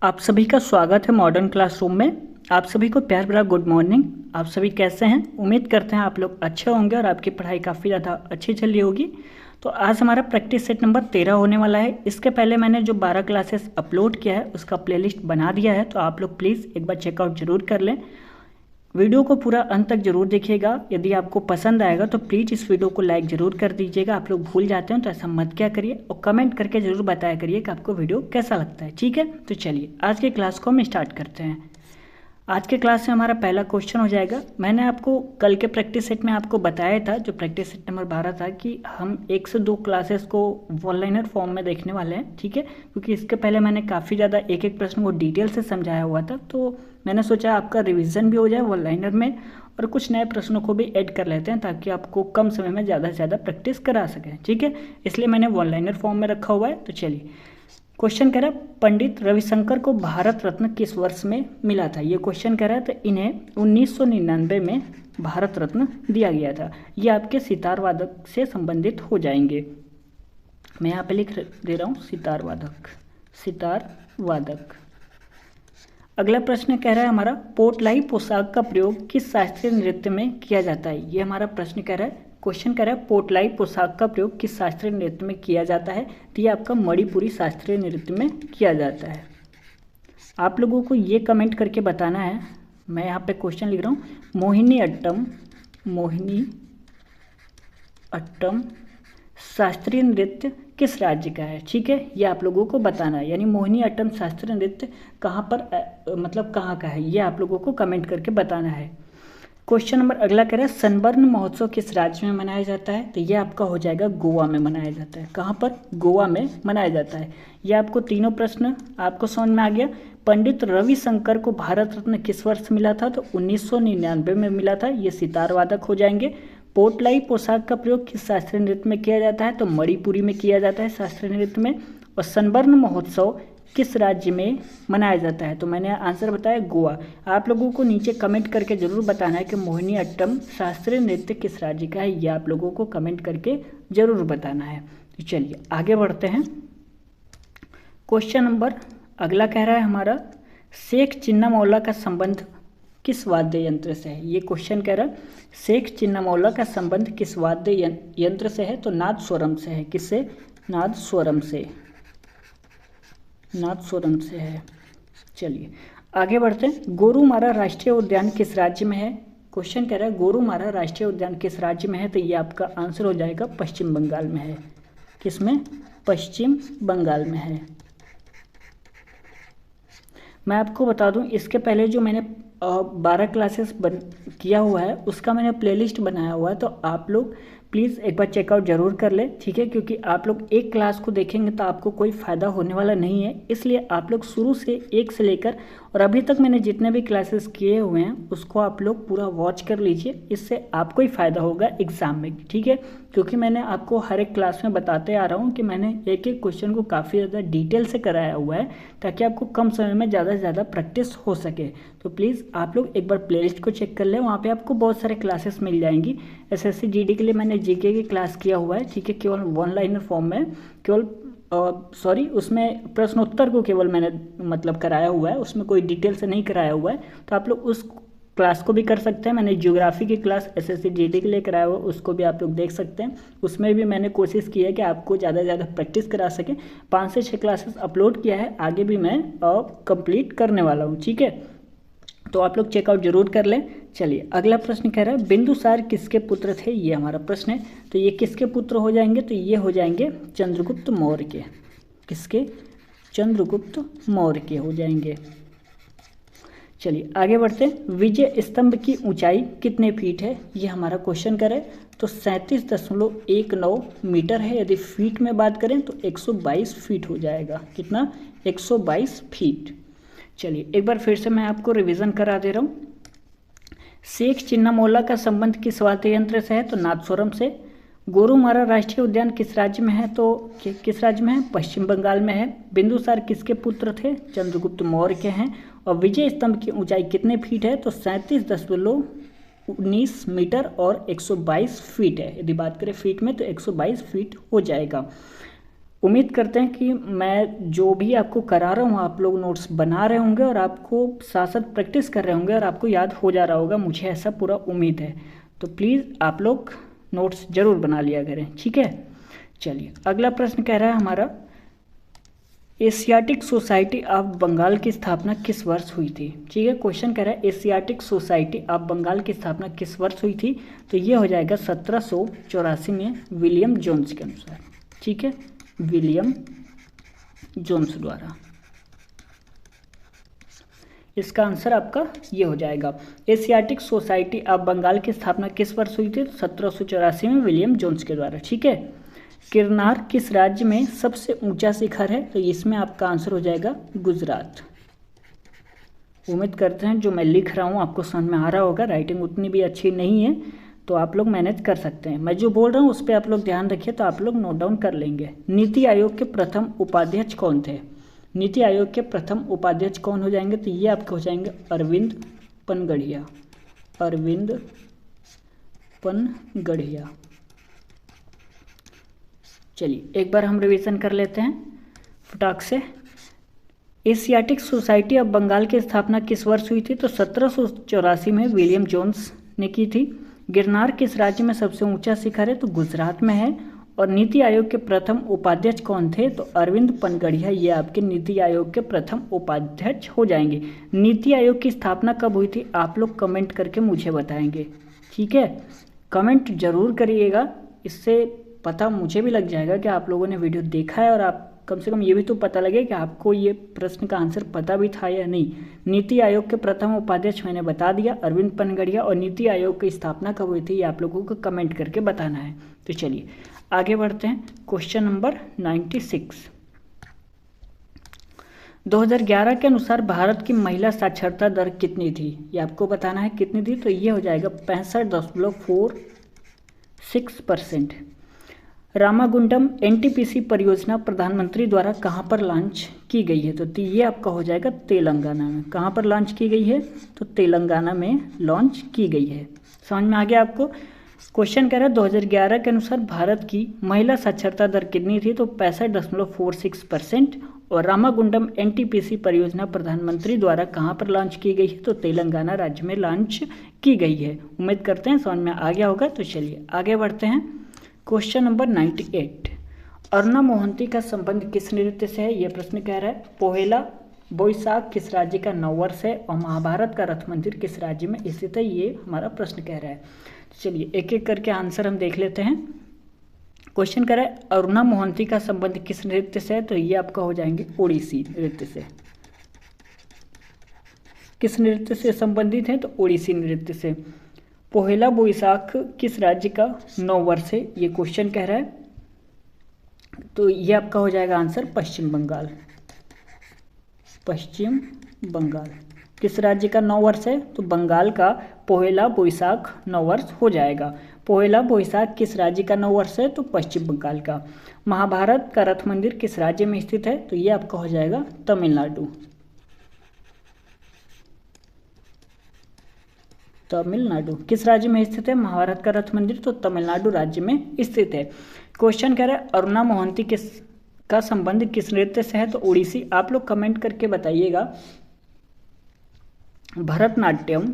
आप सभी का स्वागत है मॉडर्न क्लासरूम में। आप सभी को प्यार भरा गुड मॉर्निंग। आप सभी कैसे हैं? उम्मीद करते हैं आप लोग अच्छे होंगे और आपकी पढ़ाई काफ़ी ज़्यादा अच्छी चल रही होगी। तो आज हमारा प्रैक्टिस सेट नंबर 13 होने वाला है। इसके पहले मैंने जो 12 क्लासेस अपलोड किया है उसका प्लेलिस्ट बना दिया है, तो आप लोग प्लीज़ एक बार चेकआउट जरूर कर लें। वीडियो को पूरा अंत तक जरूर देखिएगा। यदि आपको पसंद आएगा तो प्लीज़ इस वीडियो को लाइक ज़रूर कर दीजिएगा। आप लोग भूल जाते हैं तो ऐसा मत क्या करिए, और कमेंट करके ज़रूर बताया करिए कि आपको वीडियो कैसा लगता है। ठीक है, तो चलिए आज के क्लास को हम स्टार्ट करते हैं। आज के क्लास में हमारा पहला क्वेश्चन हो जाएगा। मैंने आपको कल के प्रैक्टिस सेट में आपको बताया था, जो प्रैक्टिस सेट नंबर 12 था, कि हम 1 से 2 क्लासेस को वन-लाइनर फॉर्म में देखने वाले हैं। ठीक है, क्योंकि इसके पहले मैंने काफ़ी ज़्यादा एक एक प्रश्न को डिटेल से समझाया हुआ था, तो मैंने सोचा आपका रिविज़न भी हो जाए वन-लाइनर में और कुछ नए प्रश्नों को भी ऐड कर लेते हैं ताकि आपको कम समय में ज़्यादा से ज़्यादा प्रैक्टिस करा सकें। ठीक है, इसलिए मैंने वन-लाइनर फॉर्म में रखा हुआ है। तो चलिए, क्वेश्चन कह रहा है पंडित रविशंकर को भारत रत्न किस वर्ष में मिला था। ये क्वेश्चन कह रहा है, तो इन्हें 1999 में भारत रत्न दिया गया था। ये आपके सितार वादक से संबंधित हो जाएंगे। मैं यहाँ पे लिख दे रहा हूँ सितार वादक, सितार वादक। अगला प्रश्न कह रहा है हमारा, पोटलाई पोशाक का प्रयोग किस शास्त्रीय नृत्य में किया जाता है। ये हमारा प्रश्न कह रहा है, क्वेश्चन कह रहा है पोटलाई पोशाक का प्रयोग किस शास्त्रीय नृत्य में किया जाता है। तो ये आपका मणिपुरी शास्त्रीय नृत्य में किया जाता है। आप लोगों को ये कमेंट करके बताना है। मैं यहाँ पे क्वेश्चन लिख रहा हूँ, मोहिनी अट्टम, मोहिनी अट्टम शास्त्रीय नृत्य किस राज्य का है। ठीक है, ये आप लोगों को बताना है, यानी मोहिनी अट्टम शास्त्रीय नृत्य कहाँ पर मतलब कहाँ का है, ये आप लोगों को कमेंट करके बताना है। क्वेश्चन नंबर अगला कह रहा है, सनबर्न महोत्सव किस राज्य में मनाया जाता है। तो ये आपका हो जाएगा गोवा में मनाया जाता है। कहाँ पर? गोवा में मनाया जाता है। ये आपको तीनों प्रश्न आपको समझ में आ गया। पंडित रविशंकर को भारत रत्न किस वर्ष मिला था। तो 1999 में मिला था। ये सितार वादक हो जाएंगे। पोटलाई पोशाक का प्रयोग किस शास्त्रीय नृत्य में किया जाता है। तो मणिपुरी में किया जाता है शास्त्रीय नृत्य में। और सनबर्न महोत्सव किस राज्य में मनाया जाता है। तो मैंने आंसर बताया गोवा। आप लोगों को नीचे कमेंट करके ज़रूर बताना है कि मोहिनी अट्टम शास्त्रीय नृत्य किस राज्य का है। ये आप लोगों को कमेंट करके ज़रूर बताना है। तो चलिए आगे बढ़ते हैं। क्वेश्चन नंबर अगला कह रहा है हमारा, शेख चिन्नामौला का संबंध किस वाद्य यंत्र से है। ये क्वेश्चन कह रहा है, शेख चिन्नामौला का संबंध किस वाद्य यंत्र से है। तो नाद स्वरम से है। किससे? नाद स्वरम से, नाद स्वरम से है। चलिए आगे बढ़ते हैं। गोरुमारा राष्ट्रीय उद्यान किस राज्य में है। क्वेश्चन कह रहा है गोरुमारा राष्ट्रीय उद्यान किस राज्य में है। तो ये आपका आंसर हो जाएगा पश्चिम बंगाल में है। किसमें? पश्चिम बंगाल में है। मैं आपको बता दूं, इसके पहले जो मैंने 12 क्लासेस किया हुआ है उसका मैंने प्लेलिस्ट बनाया हुआ है, तो आप लोग प्लीज़ एक बार चेकआउट जरूर कर लें। ठीक है, क्योंकि आप लोग एक क्लास को देखेंगे तो आपको कोई फ़ायदा होने वाला नहीं है, इसलिए आप लोग शुरू से एक से लेकर और अभी तक मैंने जितने भी क्लासेस किए हुए हैं उसको आप लोग पूरा वॉच कर लीजिए। इससे आपको ही फ़ायदा होगा एग्ज़ाम में। ठीक है, क्योंकि मैंने आपको हर एक क्लास में बताते आ रहा हूँ कि मैंने एक एक क्वेश्चन को काफ़ी ज़्यादा डिटेल से कराया हुआ है ताकि आपको कम समय में ज़्यादा से ज़्यादा प्रैक्टिस हो सके। तो प्लीज़ आप लोग एक बार प्लेलिस्ट को चेक कर लें, वहाँ पे आपको बहुत सारे क्लासेस मिल जाएंगी। एसएससी जीडी के लिए मैंने जीके की क्लास किया हुआ है। ठीक है, केवल वन लाइनर फॉर्म में, केवल उसमें प्रश्नोत्तर को केवल मैंने मतलब कराया हुआ है, उसमें कोई डिटेल से नहीं कराया हुआ है। तो आप लोग उस क्लास को भी कर सकते हैं। मैंने ज्योग्राफी की क्लास एसएससी जीडी के लिए कराया हुआ, उसको भी आप लोग देख सकते हैं। उसमें भी मैंने कोशिश की है कि आपको ज़्यादा से ज़्यादा प्रैक्टिस करा सके। 5 से 6 क्लासेस अपलोड किया है, आगे भी मैं कंप्लीट करने वाला हूँ। ठीक है, तो आप लोग चेकआउट जरूर कर लें। चलिए अगला प्रश्न कह रहा है, बिंदुसार किसके पुत्र थे। ये हमारा प्रश्न है। तो ये किसके पुत्र हो जाएंगे। तो ये हो जाएंगे चंद्रगुप्त मौर्य के। किसके? चंद्रगुप्त मौर्य के हो जाएंगे। चलिए आगे बढ़ते हैं। विजय स्तंभ की ऊंचाई कितने फीट है। ये हमारा क्वेश्चन करें तो 37.19 मीटर है। यदि फीट में बात करें तो 122 फीट हो जाएगा। कितना? 122 फीट। चलिए एक बार फिर से मैं आपको रिवीजन करा दे रहा हूँ। शेख चिन्नामौला का संबंध किस वाद्य यंत्र से है। तो नादस्वरम से। गोरुमारा राष्ट्रीय उद्यान किस राज्य में है। तो किस राज्य में है? पश्चिम बंगाल में है। बिंदुसार किसके पुत्र थे। चंद्रगुप्त मौर्य के हैं। और विजय स्तंभ की ऊंचाई कितने फीट है। तो 37.19 मीटर और 122 फीट है। यदि बात करें फीट में तो 122 फीट हो जाएगा। उम्मीद करते हैं कि मैं जो भी आपको करा रहा हूँ आप लोग नोट्स बना रहे होंगे और आपको साथ साथ प्रैक्टिस कर रहे होंगे और आपको याद हो जा रहा होगा, मुझे ऐसा पूरा उम्मीद है। तो प्लीज़ आप लोग नोट्स ज़रूर बना लिया करें, ठीक है। चलिए अगला प्रश्न कह रहा है हमारा, एशियाटिक सोसाइटी ऑफ बंगाल की स्थापना किस वर्ष हुई थी। ठीक है, क्वेश्चन कह रहा है एशियाटिक सोसाइटी ऑफ बंगाल की स्थापना किस वर्ष हुई थी। तो ये हो जाएगा 1784 में विलियम जोन्स के अनुसार। ठीक है, विलियम जोन्स द्वारा। इसका आंसर आपका ये हो जाएगा। एशियाटिक सोसाइटी ऑफ बंगाल की स्थापना किस वर्ष हुई थी। 1784 में विलियम जोन्स के द्वारा। ठीक है, किरनार किस राज्य में सबसे ऊंचा शिखर है। तो इसमें आपका आंसर हो जाएगा गुजरात। उम्मीद करते हैं जो मैं लिख रहा हूँ आपको समझ में आ रहा होगा। राइटिंग उतनी भी अच्छी नहीं है तो आप लोग मैनेज कर सकते हैं। मैं जो बोल रहा हूँ उस पर आप लोग ध्यान रखिए तो आप लोग नोट डाउन कर लेंगे। नीति आयोग के प्रथम उपाध्यक्ष कौन थे। नीति आयोग के प्रथम उपाध्यक्ष कौन हो जाएंगे। तो ये आपके हो जाएंगे अरविंद पनगढ़िया। अरविंद पनगढ़िया। चलिए एक बार हम रिवीजन कर लेते हैं फटाक से। एशियाटिक सोसाइटी ऑफ बंगाल की स्थापना किस वर्ष हुई थी। तो 1784 में विलियम जोन्स ने की थी। गिरनार किस राज्य में सबसे ऊंचा शिखर है। तो गुजरात में है। और नीति आयोग के प्रथम उपाध्यक्ष कौन थे। तो अरविंद पनगढ़िया। ये आपके नीति आयोग के प्रथम उपाध्यक्ष हो जाएंगे। नीति आयोग की स्थापना कब हुई थी आप लोग कमेंट करके मुझे बताएंगे। ठीक है, कमेंट जरूर करिएगा, इससे पता मुझे भी लग जाएगा कि आप लोगों ने वीडियो देखा है और आप कम से कम ये भी तो पता लगे कि आपको ये प्रश्न का आंसर पता भी था या नहीं। नीति आयोग के प्रथम उपाध्यक्ष मैंने बता दिया अरविंद पनगढ़िया। और नीति आयोग की स्थापना कब हुई थी ये आप लोगों को कमेंट करके बताना है। तो चलिए आगे बढ़ते हैं। Question number 96। 2011 के अनुसार भारत की महिला साक्षरता दर कितनी थी। ये आपको बताना है कितनी थी। तो ये हो जाएगा 65.46%। रामागुंडम एनटीपीसी परियोजना प्रधानमंत्री द्वारा कहाँ पर लॉन्च की गई है। तो ये आपका हो जाएगा तेलंगाना में। कहाँ पर लॉन्च की गई है। तो तेलंगाना में लॉन्च की गई है। समझ में आ गया आपको। क्वेश्चन कह रहा है 2011 के अनुसार भारत की महिला साक्षरता दर कितनी थी। तो 65.46%। और रामागुंडम एनटीपीसी परियोजना प्रधानमंत्री द्वारा कहाँ पर लॉन्च की गई है। तो तेलंगाना राज्य में लॉन्च की गई है। उम्मीद करते हैं समझ में आ गया होगा। तो चलिए आगे बढ़ते हैं। Question number 98। अरुणा मोहंती का संबंध किस नृत्य से है। यह प्रश्न कह रहा है पोहेला बोईसाख किस राज्य का नववर्ष है। और महाभारत का रथ मंदिर किस राज्य में स्थित है। ये हमारा प्रश्न कह रहा है। चलिए एक एक करके आंसर हम देख लेते हैं। क्वेश्चन कह रहा है अरुणा मोहंती का संबंध किस नृत्य से है। तो ये आपका हो जाएंगे ओडिसी नृत्य से। किस नृत्य से संबंधित है। तो ओडिसी नृत्य से। पोहेला बोईसाख किस राज्य का नववर्ष है। ये क्वेश्चन कह रहा है। तो ये आपका हो जाएगा आंसर पश्चिम बंगाल। पश्चिम बंगाल किस राज्य का नववर्ष है। तो बंगाल का पोहेला बोईसाख नववर्ष हो जाएगा। पोहेला बोईसाख किस राज्य का नववर्ष है। तो पश्चिम बंगाल का। महाभारत का रथ मंदिर किस राज्य में स्थित है। तो ये आपका हो जाएगा तमिलनाडु। तमिलनाडु किस राज्य में स्थित है महाभारत का रथ मंदिर। तो तमिलनाडु राज्य में स्थित है। क्वेश्चन कह रहा है अरुणा मोहंती का संबंध किस नृत्य से है। तो ओडिसी। आप लोग कमेंट करके बताइएगा। भरतनाट्यम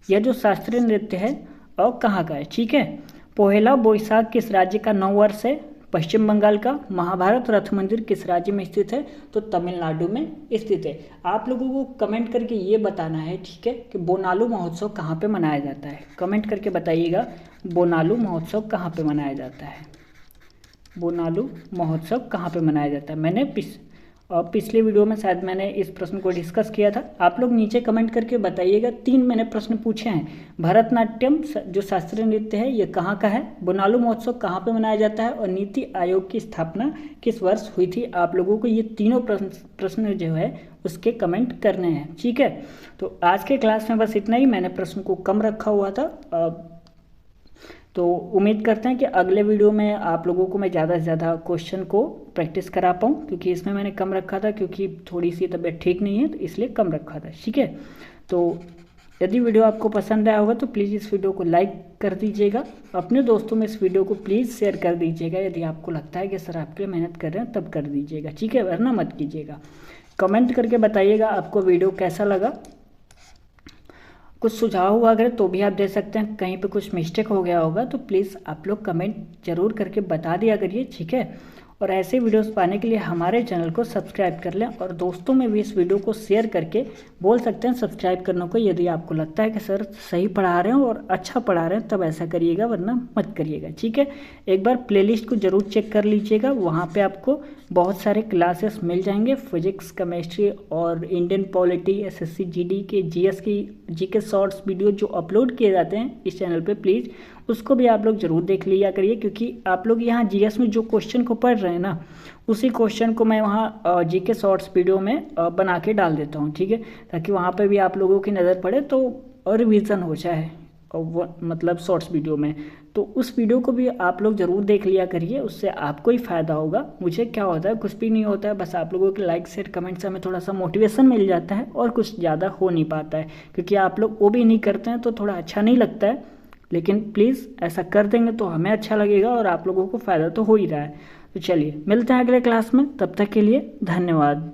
यह जो शास्त्रीय नृत्य है और कहाँ का है। ठीक है, पोहेला बोईसाख किस राज्य का नववर्ष है। पश्चिम बंगाल का। महाभारत रथ मंदिर किस राज्य में स्थित है। तो तमिलनाडु में स्थित है। आप लोगों को कमेंट करके ये बताना है, ठीक है, कि बोनालू महोत्सव कहाँ पे मनाया जाता है। कमेंट करके बताइएगा बोनालू महोत्सव कहाँ पे मनाया जाता है। बोनालू महोत्सव कहाँ पे मनाया जाता है। मैंने पिछले वीडियो में शायद मैंने इस प्रश्न को डिस्कस किया था। आप लोग नीचे कमेंट करके बताइएगा। 3 मैंने प्रश्न पूछे हैं। भरतनाट्यम जो शास्त्रीय नृत्य है ये कहाँ का है। बोनालू महोत्सव कहाँ पे मनाया जाता है। और नीति आयोग की स्थापना किस वर्ष हुई थी। आप लोगों को ये तीनों प्रश्न जो है उसके कमेंट करने हैं। ठीक है, तो आज के क्लास में बस इतना ही। मैंने प्रश्न को कम रखा हुआ था। तो उम्मीद करते हैं कि अगले वीडियो में आप लोगों को मैं ज़्यादा से ज़्यादा क्वेश्चन को प्रैक्टिस करा पाऊँ, क्योंकि इसमें मैंने कम रखा था क्योंकि थोड़ी सी तबीयत ठीक नहीं है तो इसलिए कम रखा था। ठीक है, तो यदि वीडियो आपको पसंद आया होगा तो प्लीज़ इस वीडियो को लाइक कर दीजिएगा, अपने दोस्तों में इस वीडियो को प्लीज़ शेयर कर दीजिएगा। यदि आपको लगता है कि सर आपके लिए मेहनत कर रहे हैं तब कर दीजिएगा, ठीक है, वरना मत कीजिएगा। कमेंट करके बताइएगा आपको वीडियो कैसा लगा। कुछ सुझाव हुआ अगर तो भी आप दे सकते हैं, कहीं पे कुछ मिस्टेक हो गया होगा तो प्लीज़ आप लोग कमेंट जरूर करके बता दिया करिए, ठीक है। और ऐसे वीडियोस पाने के लिए हमारे चैनल को सब्सक्राइब कर लें और दोस्तों में भी इस वीडियो को शेयर करके बोल सकते हैं सब्सक्राइब करने को। यदि आपको लगता है कि सर सही पढ़ा रहे हैं और अच्छा पढ़ा रहे हैं तब ऐसा करिएगा, वरना मत करिएगा, ठीक है। एक बार प्लेलिस्ट को ज़रूर चेक कर लीजिएगा, वहाँ पे आपको बहुत सारे क्लासेस मिल जाएंगे, फिजिक्स, केमिस्ट्री और इंडियन पॉलिटी, SSC GD के GS की GK शॉर्ट्स वीडियो जो अपलोड किए जाते हैं इस चैनल पे, प्लीज़ उसको भी आप लोग ज़रूर देख लिया करिए, क्योंकि आप लोग यहाँ GS में जो क्वेश्चन को पढ़ रहे हैं ना उसी क्वेश्चन को मैं वहाँ GK शॉर्ट्स वीडियो में बना के डाल देता हूँ, ठीक है, ताकि वहाँ पे भी आप लोगों की नज़र पड़े तो और रिवीजन हो जाए वो मतलब शॉर्ट्स वीडियो में। तो उस वीडियो को भी आप लोग ज़रूर देख लिया करिए, उससे आपको ही फ़ायदा होगा। मुझे क्या होता है, कुछ भी नहीं होता है, बस आप लोगों के लाइक शेयर कमेंट से हमें थोड़ा सा मोटिवेशन मिल जाता है और कुछ ज़्यादा हो नहीं पाता है, क्योंकि आप लोग वो भी नहीं करते हैं तो थोड़ा अच्छा नहीं लगता है। लेकिन प्लीज़ ऐसा कर देंगे तो हमें अच्छा लगेगा और आप लोगों को फ़ायदा तो हो ही रहा है। तो चलिए मिलते हैं अगले क्लास में, तब तक के लिए धन्यवाद।